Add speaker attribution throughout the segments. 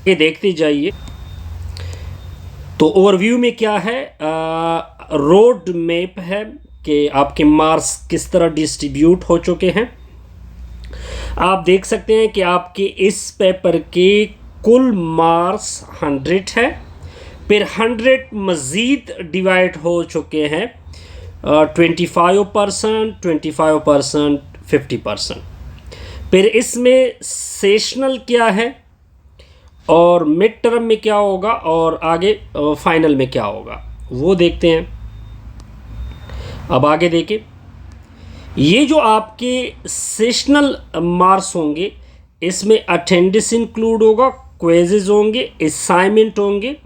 Speaker 1: ये देखते जाइए। तो ओवरव्यू में क्या है, रोड मैप है कि आपके मार्क्स किस तरह डिस्ट्रीब्यूट हो चुके हैं। आप देख सकते हैं कि आपके इस पेपर के कुल मार्क्स 100 है, फिर 100 मज़ीद डिवाइड हो चुके हैं 25%, 25%, 50%। फिर इसमें सेशनल क्या है और मिड टर्म में क्या होगा और आगे फाइनल में क्या होगा वो देखते हैं। अब आगे देखिए, ये जो आपके सेशनल मार्क्स होंगे इसमें अटेंडेंस इंक्लूड होगा, क्विज़ेस होंगे, असाइनमेंट होंगे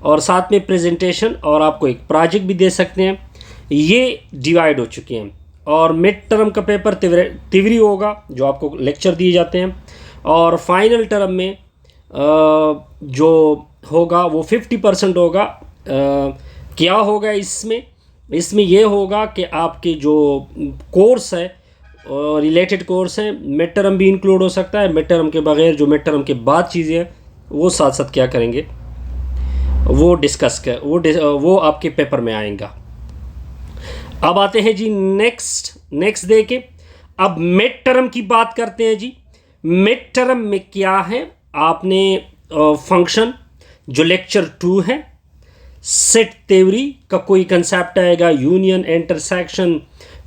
Speaker 1: और साथ में प्रेजेंटेशन, और आपको एक प्रोजेक्ट भी दे सकते हैं। ये डिवाइड हो चुके हैं। और मिड टर्म का पेपर तिवरी होगा जो आपको लेक्चर दिए जाते हैं, और फाइनल टर्म में जो होगा वो 50% होगा। क्या होगा इसमें ये होगा कि आपके जो कोर्स है रिलेटेड कोर्स हैं, मिड टर्म भी इंक्लूड हो सकता है, मिड टर्म के बगैर जो मिड टर्म के बाद चीज़ें हैं वो साथ साथ क्या करेंगे वो डिस्कस कर वो आपके पेपर में आएगा। अब आते हैं जी नेक्स्ट देखें। अब मिड टर्म की बात करते हैं जी। मिड टर्म में क्या है, आपने फंक्शन जो लेक्चर 2 है, सेट थ्योरी का कोई कंसेप्ट आएगा, यूनियन, इंटरसेक्शन,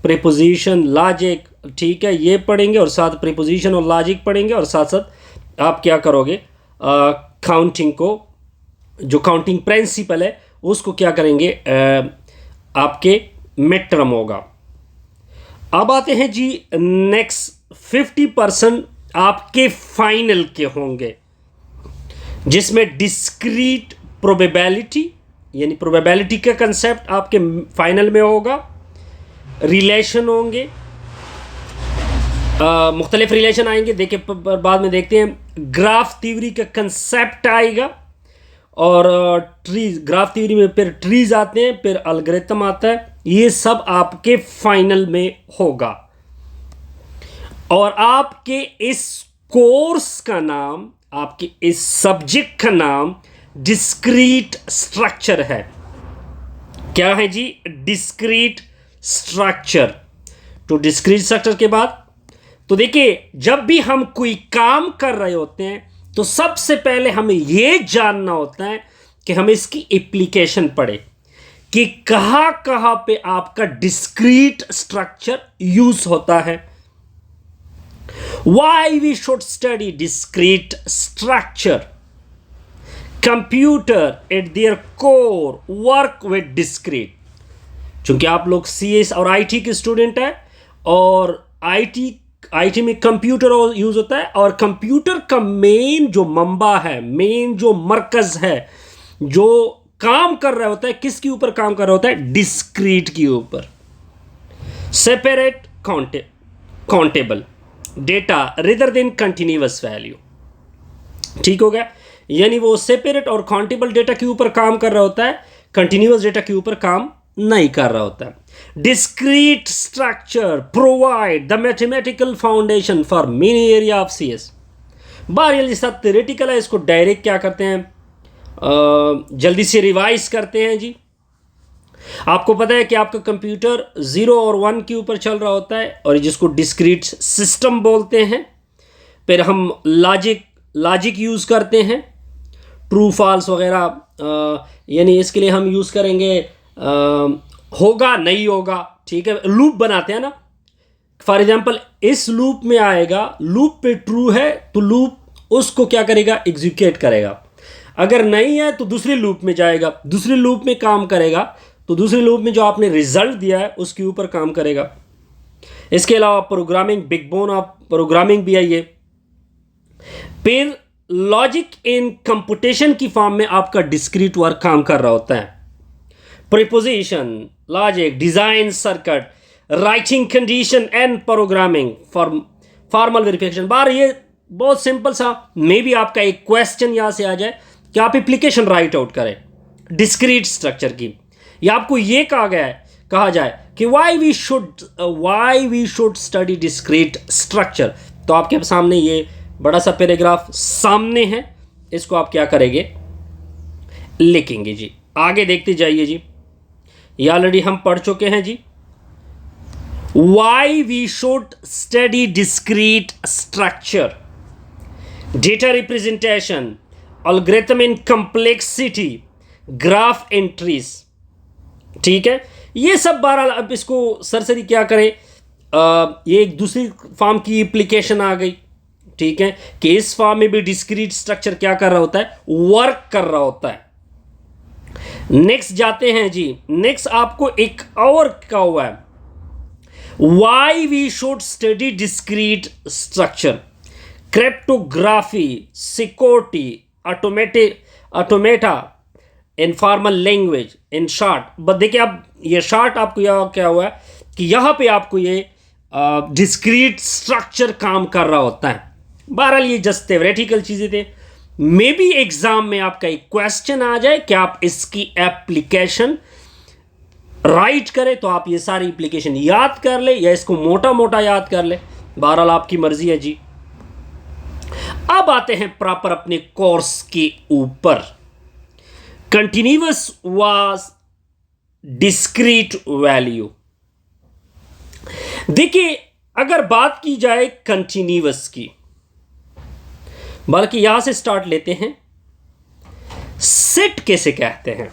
Speaker 1: प्रीपोजिशन, लॉजिक, ठीक है, ये पढ़ेंगे और साथ प्रीपोजिशन और लॉजिक पढ़ेंगे, और साथ साथ आप क्या करोगे काउंटिंग को, जो काउंटिंग प्रिंसिपल है उसको क्या करेंगे, आपके मिड टर्म होगा। अब आते हैं जी नेक्स्ट, 50% आपके फाइनल के होंगे जिसमें डिस्क्रीट प्रोबेबिलिटी, यानी प्रोबेबिलिटी का कंसेप्ट आपके फाइनल में होगा, रिलेशन होंगे, मुख्तलिफ रिलेशन आएंगे, देखिए बाद में देखते हैं। ग्राफ थ्योरी का कंसेप्ट आएगा, और ट्रीज, ग्राफ थ्योरी में फिर ट्रीज आते हैं, फिर एल्गोरिथम आता है, ये सब आपके फाइनल में होगा। और आपके इस कोर्स का नाम, आपके इस सब्जेक्ट का नाम डिस्क्रीट स्ट्रक्चर है। क्या है जी, डिस्क्रीट स्ट्रक्चर। तो डिस्क्रीट स्ट्रक्चर के बाद तो देखिए, जब भी हम कोई काम कर रहे होते हैं तो सबसे पहले हमें यह जानना होता है कि हम इसकी एप्लीकेशन पढ़े कि कहां कहां पे आपका डिस्क्रीट स्ट्रक्चर यूज होता है। Why we should study discrete structure? Computer at their core work with discrete। चूंकि आप लोग CS और IT के स्टूडेंट हैं, और IT में कंप्यूटर यूज होता है, और कंप्यूटर का मेन जो मंबा है, मेन जो मरकज है, जो काम कर रहा होता है, किसके ऊपर काम कर रहा होता है, डिस्क्रीट के ऊपर। Separate countable data rather than continuous value, ठीक हो गया। यानी वो सेपरेट और काउंटेबल डेटा के ऊपर काम कर रहा होता है, कंटिन्यूअस डेटा के ऊपर काम नहीं कर रहा होता है। Discrete structure provide the mathematical foundation for many area of CS। बार सब थ्योरेटिकल है, इसको डायरेक्ट क्या करते हैं, जल्दी से रिवाइज करते हैं जी। आपको पता है कि आपका कंप्यूटर 0 और 1 के ऊपर चल रहा होता है, और जिसको डिस्क्रीट सिस्टम बोलते हैं। फिर हम लॉजिक यूज़ करते हैं, ट्रू फॉल्स वगैरह, यानी इसके लिए हम यूज़ करेंगे होगा नहीं होगा, ठीक है, लूप बनाते हैं ना। फॉर एग्जांपल इस लूप में आएगा, लूप पे ट्रू है तो लूप उसको क्या करेगा, एग्जीक्यूट करेगा। अगर नहीं है तो दूसरे लूप में जाएगा, दूसरे लूप में काम करेगा, तो दूसरे लूप में जो आपने रिजल्ट दिया है उसके ऊपर काम करेगा। इसके अलावा प्रोग्रामिंग, बिगबोन ऑफ प्रोग्रामिंग भी है ये। फिर लॉजिक इन कंप्यूटेशन की फॉर्म में आपका डिस्क्रीट वर्क काम कर रहा होता है। Preposition, logic, design circuit, writing condition and programming, formal verification. बार ये बहुत सिंपल सा, मे भी आपका एक क्वेश्चन यहां से आ जाए कि आप एप्लीकेशन राइट आउट करें डिस्क्रीट स्ट्रक्चर की, या आपको ये कहा जाए कि why we should study discrete structure. तो आपके सामने ये बड़ा सा पैराग्राफ सामने है, इसको आप क्या करेंगे, लिखेंगे जी। आगे देखते जाइए जी, ये ऑलरेडी हम पढ़ चुके हैं जी। Why we should study discrete structure, data representation, algorithm in complexity, graph entries. ठीक है, ये सब 12। अब इसको सरसरी क्या करें, ये एक दूसरी फॉर्म की एप्लीकेशन आ गई। ठीक है, कि इस फॉर्म में भी डिस्क्रीट स्ट्रक्चर क्या कर रहा होता है, वर्क कर रहा होता है। नेक्स्ट जाते हैं जी। नेक्स्ट आपको एक और क्या हुआ है, why we should study discrete structure, cryptography, security, automata, informal language, in short. But देखिए अब ये शॉर्ट आपको यह क्या हुआ है कि यहां पे आपको ये डिस्क्रीट स्ट्रक्चर काम कर रहा होता है। बहरहाल ये जस्ट थ्योरेटिकल चीजें थे। मे बी एग्जाम में आपका एक क्वेश्चन आ जाए कि आप इसकी एप्लीकेशन राइट करें, तो आप ये सारी एप्लीकेशन याद कर ले या इसको मोटा मोटा याद कर ले, बहरहाल आपकी मर्जी है जी। अब आते हैं प्रॉपर अपने कोर्स के ऊपर। Continuous was discrete value. देखिए अगर बात की जाए कंटिन्यूअस की, बल्कि यहां से स्टार्ट लेते हैं, सेट कैसे कहते हैं।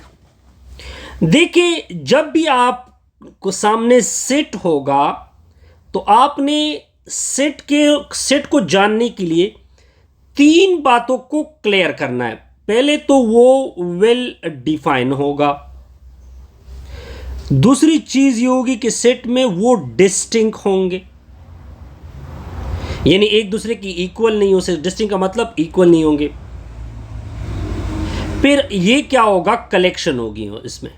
Speaker 1: देखिए जब भी आपको सामने सेट होगा तो आपने सेट को जानने के लिए 3 बातों को क्लियर करना है। पहले तो वो वेल डिफाइन होगा, दूसरी चीज ये होगी कि सेट में वो डिस्टिंक्ट होंगे, यानी एक दूसरे की इक्वल नहीं हो सकते। डिस्टिंक्ट का मतलब इक्वल नहीं होंगे। फिर ये क्या होगा, कलेक्शन होगी इसमें।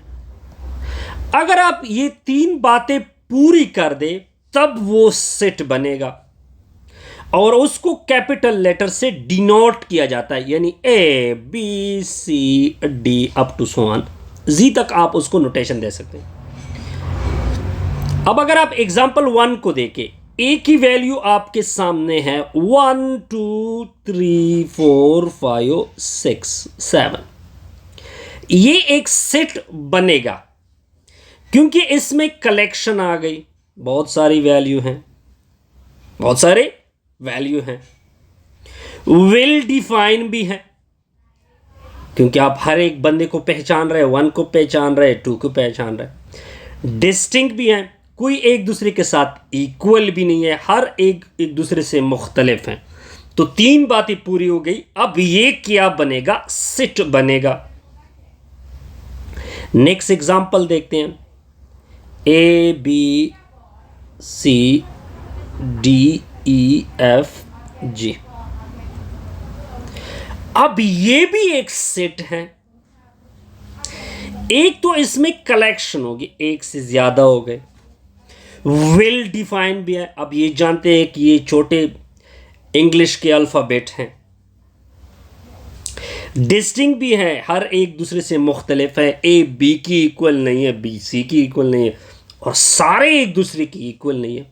Speaker 1: अगर आप ये 3 बातें पूरी कर दे तब वो सेट बनेगा, और उसको कैपिटल लेटर से डिनोट किया जाता है, यानी A B C D up to so on G तक आप उसको नोटेशन दे सकते हैं। अब अगर आप एग्जांपल 1 को देखें, ए की वैल्यू आपके सामने है 1 2 3 4 5 6 7। ये एक सेट बनेगा क्योंकि इसमें कलेक्शन आ गई, बहुत सारी वैल्यू हैं, बहुत सारे वैल्यू हैं। वेल डिफाइन भी है क्योंकि आप हर एक बंदे को पहचान रहे, 1 को पहचान रहे, 2 को पहचान रहे। डिस्टिंक्ट भी है, कोई एक दूसरे के साथ इक्वल भी नहीं है, हर एक दूसरे से मुख्तलिफ हैं। तो 3 बातें पूरी हो गई। अब ये क्या बनेगा, सेट बनेगा। नेक्स्ट एग्जांपल देखते हैं, A B C D E F G. अब ये भी एक सेट है। एक तो इसमें कलेक्शन होगी, एक से ज्यादा हो गए। वेल डिफाइन भी है, अब ये जानते हैं कि ये छोटे इंग्लिश के अल्फाबेट हैं। डिस्टिंक्ट भी है, हर एक दूसरे से मुख्तलिफ है, ए बी की इक्वल नहीं है, बी सी की इक्वल नहीं है, और सारे एक दूसरे की इक्वल नहीं है।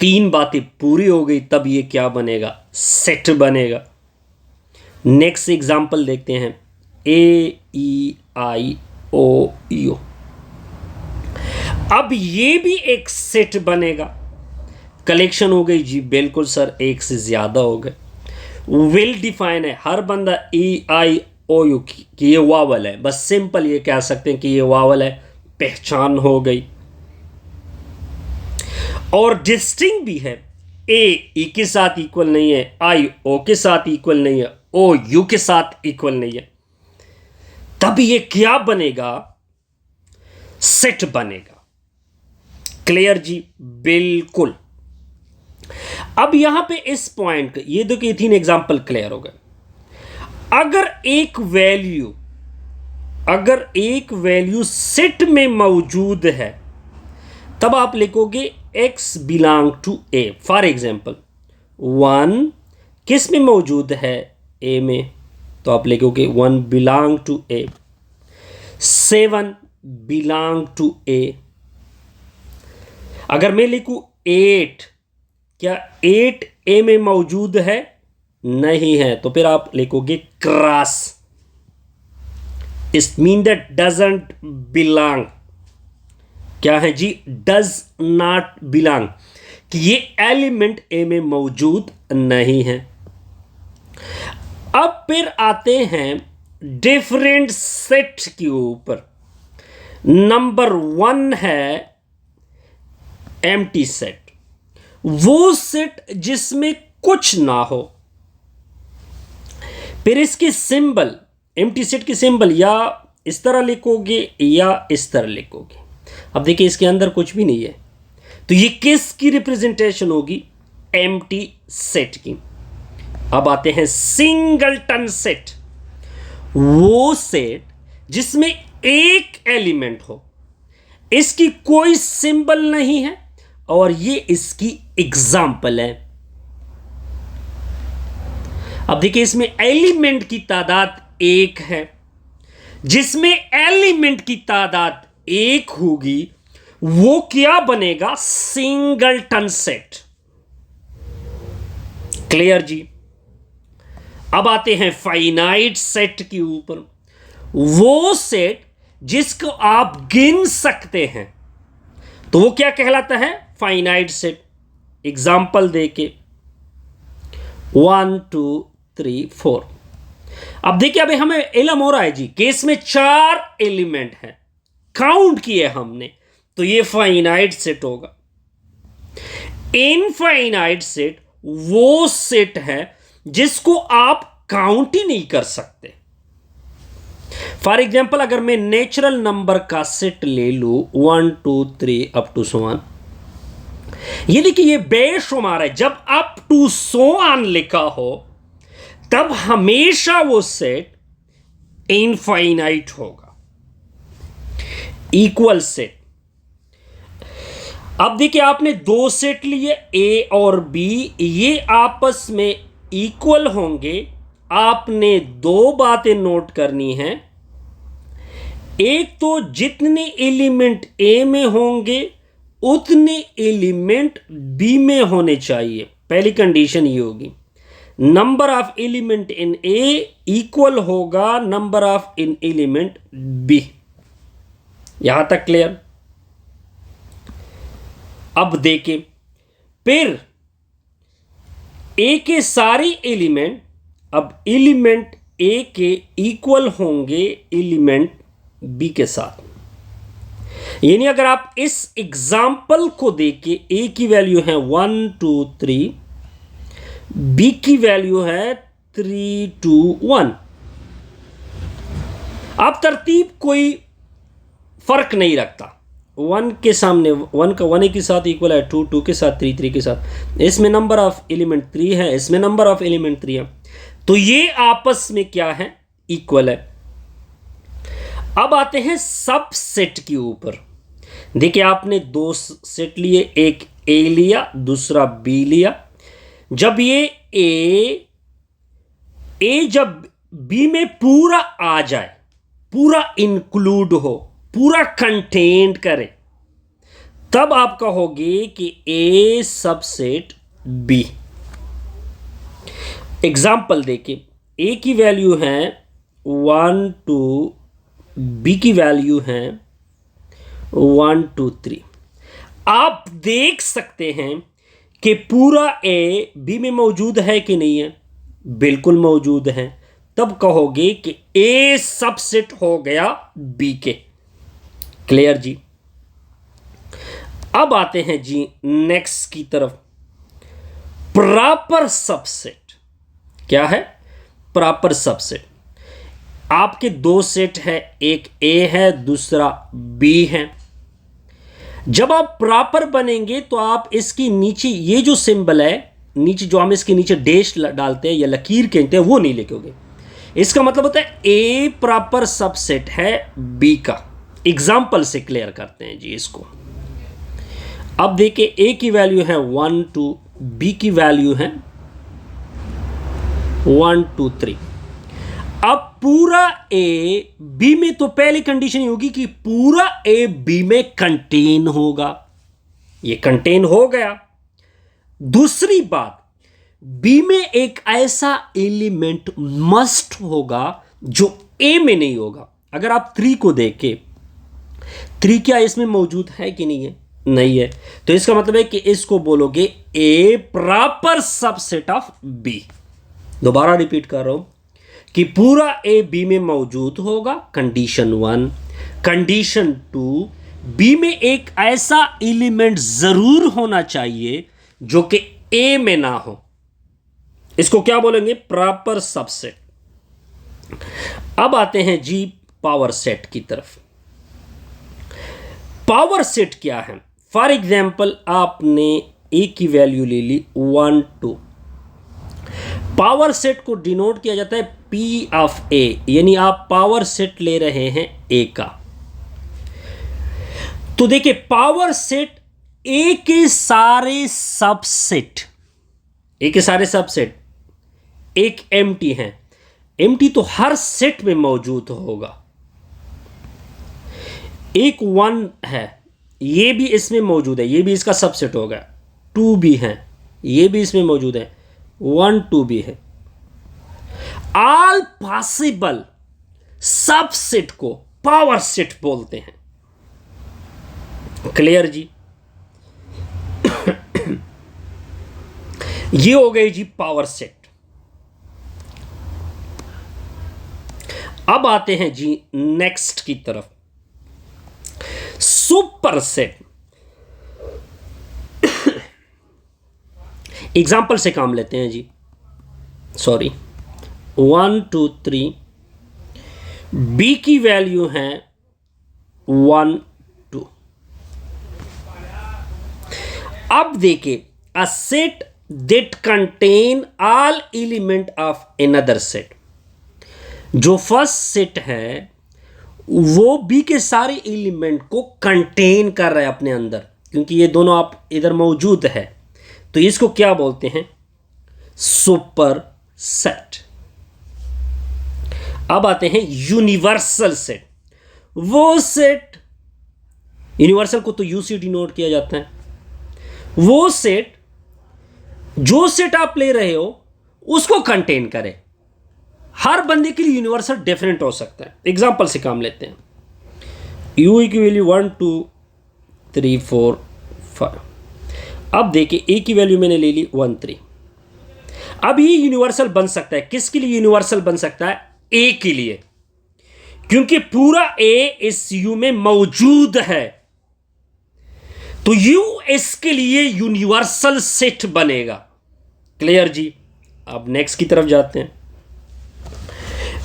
Speaker 1: 3 बातें पूरी हो गई तब ये क्या बनेगा, सेट बनेगा। नेक्स्ट एग्जांपल देखते हैं, ए ई आई ओ यू। अब ये भी एक सेट बनेगा। कलेक्शन हो गई जी, बिल्कुल सर, एक से ज्यादा हो गए। वेल डिफाइन है, हर बंदा ई आई ओ यू की ये वावल है, बस सिंपल ये कह सकते हैं कि ये वावल है, पहचान हो गई। और डिस्टिंक्ट भी है, ए ई के साथ इक्वल नहीं है, आई ओ के साथ इक्वल नहीं है, ओ यू के साथ इक्वल नहीं है, तब ये क्या बनेगा, सेट बनेगा। क्लियर जी, बिल्कुल। अब यहां पे इस पॉइंट ये देखिए 3 एग्जांपल क्लियर हो गए। अगर एक वैल्यू सेट में मौजूद है तब आप लिखोगे x belong to A. For example 1 किस में मौजूद है, ए में, तो आप लिखोगे 1 belong to A. 7 belong to A. अगर मैं लिखूं 8, क्या 8 ए में मौजूद है, नहीं है, तो फिर आप लिखोगे cross. It mean that doesn't belong. क्या है जी? डज नॉट बिलोंग, कि ये एलिमेंट ए में मौजूद नहीं है। अब फिर आते हैं डिफरेंट सेट के ऊपर। नंबर 1 है एम्प्टी सेट, वो सेट जिसमें कुछ ना हो। फिर इसके सिंबल, एम्प्टी सेट के सिंबल या इस तरह लिखोगे या इस तरह लिखोगे। अब देखिए इसके अंदर कुछ भी नहीं है, तो ये किसकी रिप्रेजेंटेशन होगी? एम्प्टी सेट की। अब आते हैं सिंगलटन सेट, वो सेट जिसमें एक एलिमेंट हो, इसकी कोई सिंबल नहीं है और ये इसकी एग्जाम्पल है। अब देखिए इसमें एलिमेंट की तादाद 1 है, जिसमें एलिमेंट की तादाद 1 होगी वो क्या बनेगा? Singleton set. क्लियर जी? अब आते हैं फाइनाइट सेट के ऊपर, वो सेट जिसको आप गिन सकते हैं, तो वो क्या कहलाता है? Finite set. एग्जाम्पल देके 1 2 3 4। अब देखिए अभी हमें इल्म हो रहा है जी, केस में 4 एलिमेंट हैं, काउंट किए हमने, तो ये फाइनाइट सेट होगा। इनफाइनाइट सेट वो सेट है जिसको आप काउंट ही नहीं कर सकते। फॉर एग्जाम्पल अगर मैं नेचुरल नंबर का सेट ले लू 1 2 3 अप टू सो ऑन, ये देखिए ये बेशुमार है। जब अप टू सो ऑन लिखा हो तब हमेशा वो सेट इनफाइनाइट होगा। इक्वल सेट, अब देखिए आपने 2 सेट लिए ए और बी, ये आपस में इक्वल होंगे। आपने 2 बातें नोट करनी हैं। एक तो जितने एलिमेंट ए में होंगे उतने एलिमेंट बी में होने चाहिए। पहली कंडीशन ये होगी, number of element in A equal होगा number of in element B. यहां तक क्लियर? अब देखें, फिर ए के सारी एलिमेंट, अब एलिमेंट ए के इक्वल होंगे एलिमेंट बी के साथ। यानी अगर आप इस एग्जाम्पल को देखिए, ए की वैल्यू है 1 2 3, बी की वैल्यू है 3 2 1। आप तरतीब कोई फर्क नहीं रखता, 1 के सामने 1 का 1 के साथ इक्वल है, 2 2 के साथ, 3 3 के साथ। इसमें नंबर ऑफ एलिमेंट 3 है, इसमें नंबर ऑफ एलिमेंट 3 है, तो ये आपस में क्या है? इक्वल है। अब आते हैं सब सेट के ऊपर। देखिए आपने 2 सेट लिए, एक ए लिया दूसरा बी लिया। जब ये ए जब बी में पूरा आ जाए, पूरा इंक्लूड हो, पूरा कंटेंट करे, तब आप कहोगे कि ए सबसेट बी। एग्जाम्पल देखिए, ए की वैल्यू है 1 2, बी की वैल्यू है 1 2 3। आप देख सकते हैं कि पूरा ए बी में मौजूद है कि नहीं है? बिल्कुल मौजूद है। तब कहोगे कि ए सबसेट हो गया बी के। क्लियर जी? अब आते हैं जी नेक्स्ट की तरफ, प्रॉपर सबसेट। क्या है? Proper subset. आपके 2 सेट है, एक ए है दूसरा बी है। जब आप प्रॉपर बनेंगे तो आप इसकी नीचे ये जो सिंबल है, नीचे जो हम इसके नीचे डैश डालते हैं या लकीर कहते हैं, वो नहीं लिखोगे। इसका मतलब होता है ए प्रॉपर सबसेट है बी का। एग्जाम्पल से क्लियर करते हैं जी इसको। अब देखिए ए की वैल्यू है 1 2, बी की वैल्यू है 1 2 3। अब पूरा ए बी में, तो पहली कंडीशन ये होगी कि पूरा ए बी में कंटेन होगा। ये कंटेन हो गया। दूसरी बात, बी में एक ऐसा एलिमेंट मस्ट होगा जो ए में नहीं होगा। अगर आप 3 को देखें, 3 क्या इसमें मौजूद है कि नहीं है? नहीं है। तो इसका मतलब है कि इसको बोलोगे ए प्रॉपर सबसेट ऑफ बी। दोबारा रिपीट कर रहा हूं कि पूरा ए बी में मौजूद होगा, कंडीशन 1। कंडीशन 2, बी में एक ऐसा एलिमेंट जरूर होना चाहिए जो कि ए में ना हो। इसको क्या बोलेंगे? Proper subset. अब आते हैं जी पावर सेट की तरफ। पावर सेट क्या है? फॉर एग्जाम्पल आपने ए की वैल्यू ले ली 1 2। पावर सेट को डिनोट किया जाता है पी ऑफ ए, यानी आप पावर सेट ले रहे हैं ए का। तो देखिए पावर सेट ए के सारे सबसेट, ए के सारे सबसेट एक एम्प्टी है। एम्प्टी तो हर सेट में मौजूद होगा। एक 1 है, ये भी इसमें मौजूद है, ये भी इसका सबसेट होगा। 2 भी है, ये भी इसमें मौजूद है। 1 2 भी है। ऑल पॉसिबल सबसेट को पावर सेट बोलते हैं। क्लियर जी? ये हो गई जी पावर सेट। अब आते हैं जी नेक्स्ट की तरफ, सुपर सेट। एग्जाम्पल से काम लेते हैं जी। सॉरी, 1 2 3। बी की वैल्यू है 1 2। अब देखिए, a set that contain all element of another set. जो फर्स्ट सेट है वो बी के सारे एलिमेंट को कंटेन कर रहा है अपने अंदर, क्योंकि ये दोनों आप इधर मौजूद है। तो इसको क्या बोलते हैं? Super set. अब आते हैं यूनिवर्सल सेट। वो सेट, यूनिवर्सल को तो यू से डिनोट किया जाता है। वो सेट, जो सेट आप ले रहे हो उसको कंटेन करे। हर बंदे के लिए यूनिवर्सल डिफरेंट हो सकता है। एग्जाम्पल से काम लेते हैं। यू की वैल्यू 1 2 3 4 5। अब देखिए ए की वैल्यू मैंने ले ली 1 3। अब ये यूनिवर्सल बन सकता है। किसके लिए यूनिवर्सल बन सकता है? ए के लिए, क्योंकि पूरा ए इस यू में मौजूद है। तो यू इसके लिए यूनिवर्सल सेट बनेगा। क्लियर जी? अब नेक्स्ट की तरफ जाते हैं।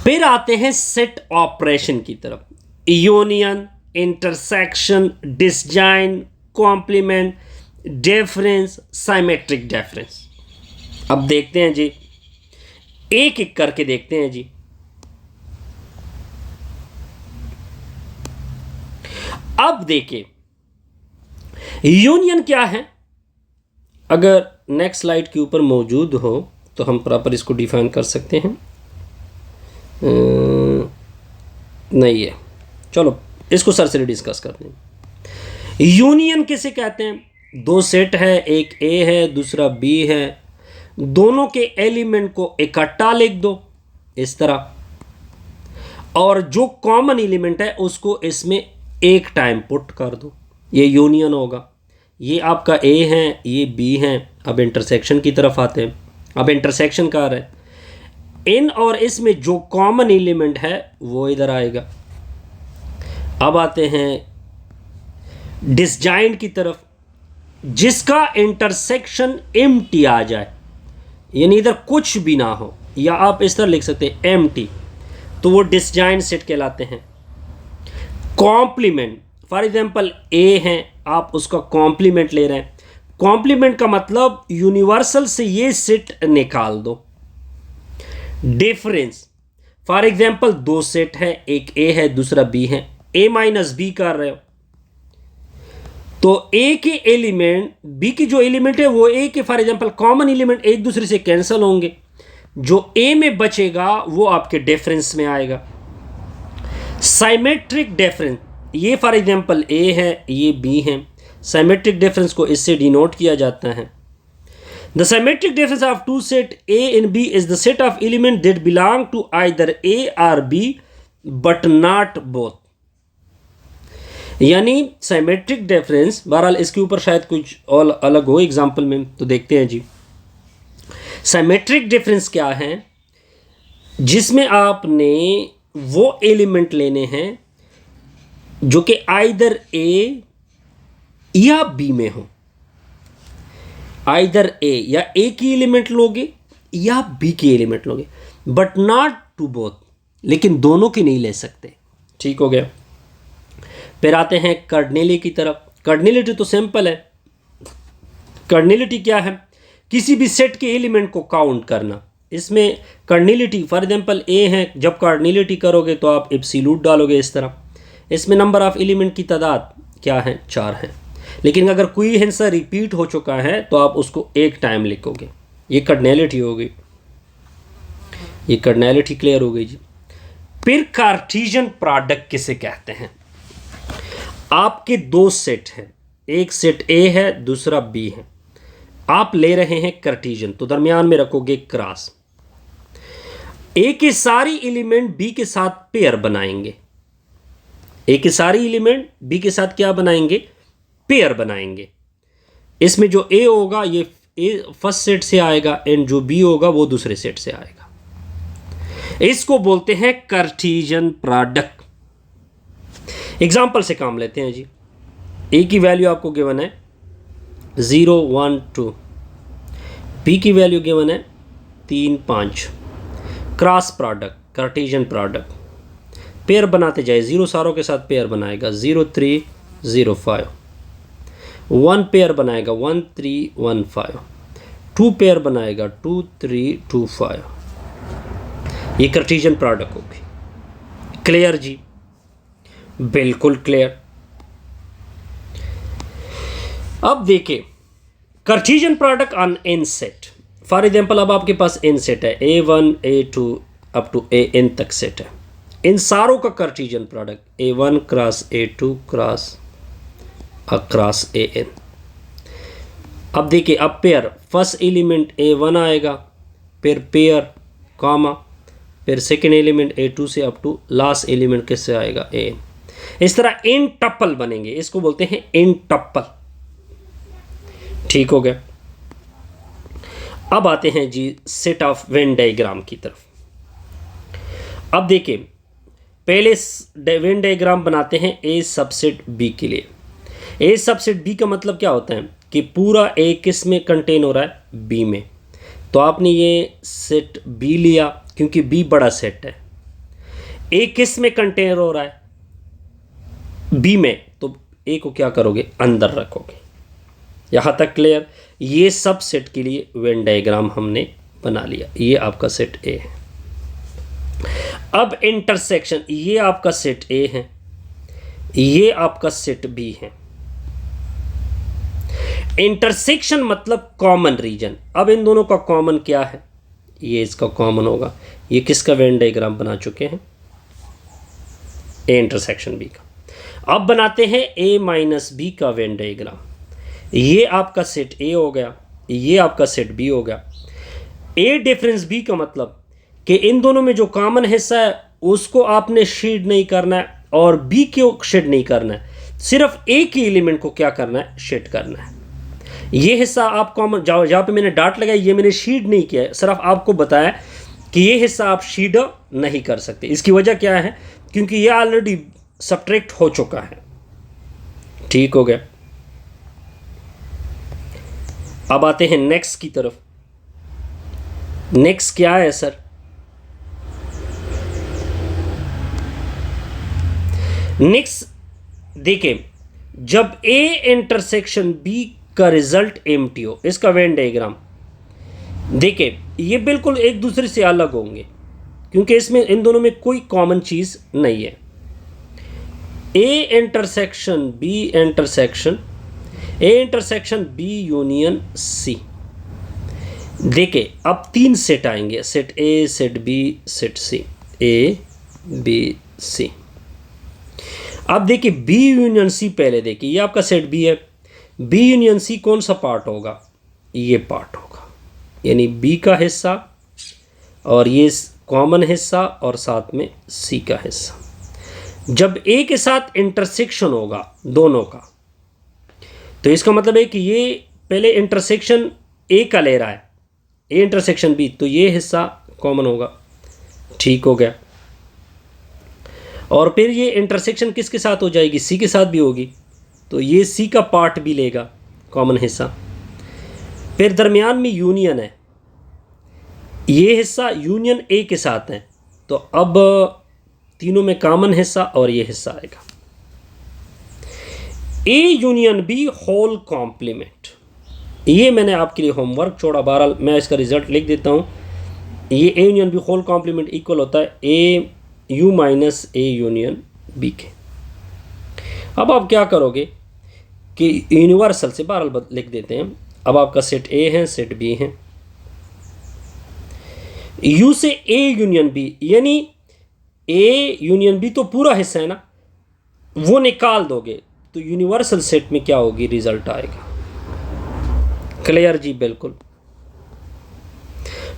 Speaker 1: फिर आते हैं सेट ऑपरेशन की तरफ। Union, intersection, disjoin, complement, difference, symmetric difference. अब देखते हैं जी, एक एक करके देखते हैं जी। अब देखिए यूनियन क्या है। अगर नेक्स्ट स्लाइड के ऊपर मौजूद हो तो हम प्रॉपर इसको डिफाइन कर सकते हैं। नहीं है, चलो इसको सर से डिस्कस करते हैं। यूनियन किसे कहते हैं? 2 सेट है, एक ए है दूसरा बी है। दोनों के एलिमेंट को इकट्ठा लिख दो इस तरह, और जो कॉमन एलिमेंट है उसको इसमें एक टाइम पुट कर दो। ये यूनियन होगा। ये आपका ए है, ये बी है। अब इंटरसेक्शन की तरफ आते हैं। अब इंटरसेक्शन का रहा है, इन और इसमें जो कॉमन एलिमेंट है वो इधर आएगा। अब आते हैं डिसजॉइंट की तरफ, जिसका इंटरसेक्शन एम्प्टी आ जाए, यानी इधर कुछ भी ना हो, या आप इस तरह लिख सकते हैं एम्प्टी, तो वो डिसजॉइंट सेट कहलाते हैं। कॉम्प्लीमेंट, फॉर एग्जांपल ए है, आप उसका कॉम्प्लीमेंट ले रहे हैं। कॉम्प्लीमेंट का मतलब यूनिवर्सल से ये सेट निकाल दो। डिफरेंस, फॉर एग्जांपल 2 सेट है, एक ए है दूसरा बी है। ए माइनस बी कर रहे हो तो ए के एलिमेंट बी की जो एलिमेंट है वो ए के फॉर एग्जांपल कॉमन एलिमेंट एक दूसरे से कैंसिल होंगे। जो ए में बचेगा वो आपके डिफरेंस में आएगा। साइमेट्रिक डिफरेंस, ये फॉर एग्जांपल ए है, ये बी है। साइमेट्रिक डिफरेंस को इससे डिनोट किया जाता है। The symmetric difference of two set A and B is the set of elements that belong to either A or B but not both. यानी साइमेट्रिक डिफरेंस, बहरहाल इसके ऊपर शायद कुछ और अलग हो एग्जाम्पल में, तो देखते हैं जी। साइमेट्रिक डिफरेंस क्या है? जिसमें आपने वो एलिमेंट लेने हैं जो कि आइदर ए या बी में हो। आइदर ए या ए की एलिमेंट लोगे या बी की एलिमेंट लोगे, बट नॉट टू बोथ, लेकिन दोनों की नहीं ले सकते। ठीक हो गया। फिर आते हैं कार्डिनलिटी की तरफ। कार्डिनलिटी तो सिंपल है। कार्डिनलिटी क्या है? किसी भी सेट के एलिमेंट को काउंट करना। इसमें कार्डिनलिटी फॉर एग्जांपल ए है, जब कार्डिनलिटी करोगे तो आप एब्सोल्यूट डालोगे इस तरह। इसमें नंबर ऑफ एलिमेंट की तादाद क्या है? 4 है। लेकिन अगर कोई हिस्सा रिपीट हो चुका है तो आप उसको एक टाइम लिखोगे। ये कार्डिनलिटी हो गई। ये कार्डिनलिटी क्लियर हो गई जी। फिर कार्टेशियन प्रोडक्ट किसे कहते हैं? आपके दो सेट हैं, एक सेट ए है, दूसरा बी है। आप ले रहे हैं कार्टेशियन, तो दरमियान में रखोगे क्रॉस। ए के सारी एलिमेंट बी के साथ पेयर बनाएंगे। ए के सारी एलिमेंट बी के साथ क्या बनाएंगे? पेयर बनाएंगे। इसमें जो ए होगा ये ए फर्स्ट सेट से आएगा एंड जो बी होगा वो दूसरे सेट से आएगा। इसको बोलते हैं कार्टेशियन प्रोडक्ट। एग्जाम्पल से काम लेते हैं जी। ए की वैल्यू आपको गिवन है 0 1 2, बी की वैल्यू गिवन है 3 5। Cross product, Cartesian product, pair बनाते जाए। 0 सारों के साथ पेयर बनाएगा 0 3 0 5। 1 पेयर बनाएगा 1 3 1 5। 2 पेयर बनाएगा 2 3 2 5। ये कार्टेशियन प्रोडक्ट होगी। क्लियर जी? बिल्कुल क्लियर। अब देखिए cartesian product on N set. For example अब आपके पास एन सेट है, A1 A2 up to AN तक सेट है। इन सारों का cartesian product A1 cross A2 cross AN। अब देखिए अब पेयर, फर्स्ट एलिमेंट A1 आएगा, फिर पेयर कॉमा, फिर सेकेंड एलिमेंट A2 से अप टू लास्ट एलिमेंट किससे आएगा? AN। इस तरह इन टप्पल बनेंगे। इसको बोलते हैं इन टप्पल। ठीक हो गया। अब आते हैं जी सेट ऑफ वेन डायग्राम की तरफ। अब देखिए पहले वेन डायग्राम बनाते हैं ए सबसेट बी के लिए। ए सबसेट बी का मतलब क्या होता है कि पूरा ए किस में कंटेन हो रहा है? बी में। तो आपने ये सेट बी लिया क्योंकि बी बड़ा सेट है। ए किस में कंटेन हो रहा है? बी में। तो ए को क्या करोगे? अंदर रखोगे। यहां तक क्लियर? ये सब सेट के लिए वेन डायग्राम हमने बना लिया। ये आपका सेट ए है। अब इंटरसेक्शन, ये आपका सेट ए है, ये आपका सेट बी है। इंटरसेक्शन मतलब कॉमन रीजन। अब इन दोनों का कॉमन क्या है? ये इसका कॉमन होगा। ये किसका वेन डायग्राम बना चुके हैं? ए इंटरसेक्शन बी का। अब बनाते हैं ए माइनस बी का वेन डायग्राम। ये आपका सेट ए हो गया, ये आपका सेट बी हो गया। ए डिफरेंस बी का मतलब कि इन दोनों में जो कॉमन हिस्सा है उसको आपने शेड नहीं करना है और बी को शेड नहीं करना है। सिर्फ ए की एलिमेंट को क्या करना है? शेड करना है। ये हिस्सा आप कॉमन, जहाँ पे मैंने डॉट लगाया ये मैंने शेड नहीं किया है, सिर्फ आपको बताया कि ये हिस्सा आप शेड नहीं कर सकते। इसकी वजह क्या है? क्योंकि ये ऑलरेडी सब्ट्रैक्ट हो चुका है। ठीक हो गया। अब आते हैं नेक्स्ट की तरफ। नेक्स्ट क्या है सर? नेक्स्ट देखिए, जब ए इंटरसेक्शन बी का रिजल्ट एम्प्टी हो, इसका वेन डायग्राम देखिए, ये बिल्कुल एक दूसरे से अलग होंगे क्योंकि इसमें इन दोनों में कोई कॉमन चीज नहीं है। A intersection B intersection, A intersection B union C. देखिए अब 3 सेट आएंगे, set A, set B, set C. A B C. अब देखिए बी यूनियन सी पहले देखिए, ये आपका सेट बी है। बी यूनियन सी कौन सा पार्ट होगा? ये पार्ट होगा। यानी बी का हिस्सा और ये कॉमन हिस्सा और साथ में सी का हिस्सा। जब ए के साथ इंटरसेक्शन होगा दोनों का, तो इसका मतलब है कि ये पहले इंटरसेक्शन ए का ले रहा है, ए इंटरसेक्शन बी, तो ये हिस्सा कॉमन होगा, ठीक हो गया। और फिर ये इंटरसेक्शन किसके साथ हो जाएगी, सी के साथ भी होगी, तो ये सी का पार्ट भी लेगा कॉमन हिस्सा। फिर दरमियान में यूनियन है, ये हिस्सा यूनियन ए के साथ है, तो अब तीनों में कॉमन हिस्सा और ये हिस्सा आएगा। A union B whole complement, ये मैंने आपके लिए होमवर्क छोड़ा, बहरहाल मैं इसका रिजल्ट लिख देता हूँ। ये A union B whole complement equal होता है A U minus A union B के। अब आप क्या करोगे कि यूनिवर्सल से बहरहाल लिख देते हैं। अब आपका सेट ए है, सेट बी है, यू से ए यूनियन बी, यानी ए यूनियन बी तो पूरा हिस्सा है ना, वो निकाल दोगे तो यूनिवर्सल सेट में क्या होगी, रिजल्ट आएगा। क्लियर जी, बिल्कुल।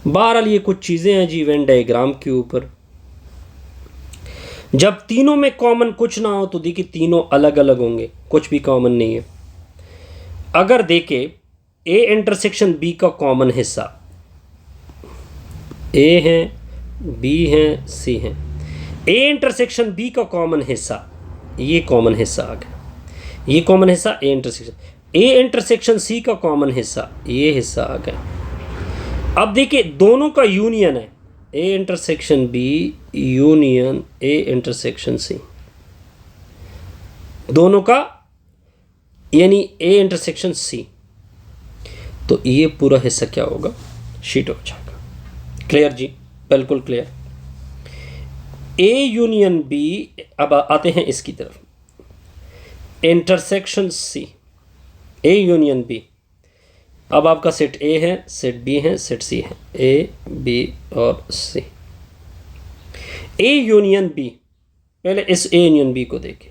Speaker 1: बहरहाल ये कुछ चीज़ें हैं जी वेन डायग्राम के ऊपर। जब तीनों में कॉमन कुछ ना हो तो देखिए तीनों अलग अलग होंगे, कुछ भी कॉमन नहीं है। अगर देखे ए इंटरसेक्शन बी का कॉमन हिस्सा, ए है, बी है, सी है, ए इंटरसेक्शन बी का कॉमन हिस्सा, ये कॉमन हिस्सा आ गया, ये कॉमन हिस्सा ए इंटरसेक्शन सी का कॉमन हिस्सा, ये हिस्सा आ गया। अब देखिए दोनों का यूनियन है, A intersection B union A intersection C, दोनों का यानी ए इंटरसेक्शन सी, तो ये पूरा हिस्सा क्या होगा, शीट हो जाएगा। क्लियर जी, बिल्कुल क्लियर। ए यूनियन बी, अब आते हैं इसकी तरफ, intersection C, A union B. अब आपका सेट ए है, सेट बी है, सेट सी है, ए बी और सी। ए यूनियन बी, पहले इस ए यूनियन बी को देखें,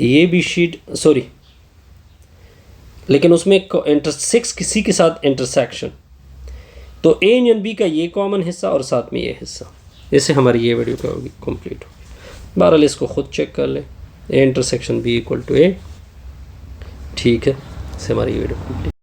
Speaker 1: ये भी शीट सॉरी, लेकिन उसमें इंटरसेक्स किसी के साथ इंटरसेक्शन, तो ए यूनियन बी का ये कॉमन हिस्सा और साथ में ये हिस्सा। इससे हमारी ये वीडियो क्या होगी, कंप्लीट होगी। बहरहाल इसको खुद चेक कर लें, A intersection B equal to A, ठीक है, इससे हमारी ये वीडियो कंप्लीट।